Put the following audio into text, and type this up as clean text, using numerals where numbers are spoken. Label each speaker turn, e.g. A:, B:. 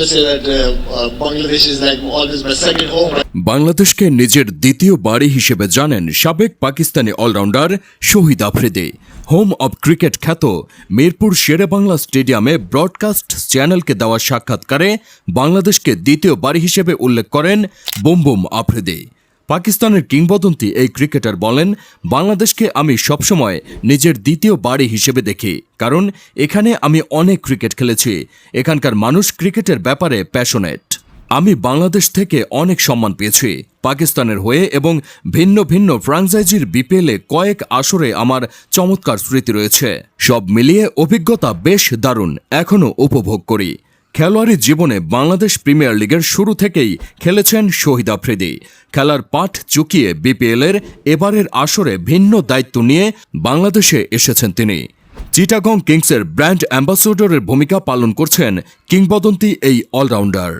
A: to say that Bangladesh is like always my second home.
B: বাংলাদেশকে নিজের দ্বিতীয় বাড়ি হিসেবে জানেন সাবেক Pakistani allrounder Shahid Afridi. Home of cricket খ্যাত মিরপুর শেরেবাংলা স্টেডিয়ামে ব্রডকাস্ট চ্যানেলকে দেওয়া সাক্ষাৎকারে বাংলাদেশকে দ্বিতীয় বাড়ি হিসেবে উল্লেখ করেন বুম বুম আফ্রিদি। পাকিস্তানের কিংবদন্তি এই ক্রিকেটার বলেন, বাংলাদেশকে আমি সবসময় নিজের দ্বিতীয় বাড়ি হিসেবে দেখি, কারণ এখানে আমি অনেক ক্রিকেট খেলেছি। এখানকার মানুষ ক্রিকেটের ব্যাপারে প্যাশনেট। আমি বাংলাদেশ থেকে অনেক সম্মান পেয়েছি পাকিস্তানের হয়ে, এবং ভিন্ন ভিন্ন ফ্র্যাঞ্চাইজির বিপিএলে কয়েক আসরে আমার চমৎকার স্মৃতি রয়েছে। সব মিলিয়ে অভিজ্ঞতা বেশ দারুণ, এখনও উপভোগ করি। খেলোয়াড়ি জীবনে বাংলাদেশ প্রিমিয়ার লিগের শুরু থেকেই খেলেছেন শহীদ আফ্রিদি। খেলার পাঠ চুকিয়ে বিপিএলের এবারের আসরে ভিন্ন দায়িত্ব নিয়ে বাংলাদেশে এসেছেন তিনি। চিটাগং কিংসের ব্র্যান্ড অ্যাম্বাসেডরের ভূমিকা পালন করছেন কিংবদন্তি এই অলরাউন্ডার।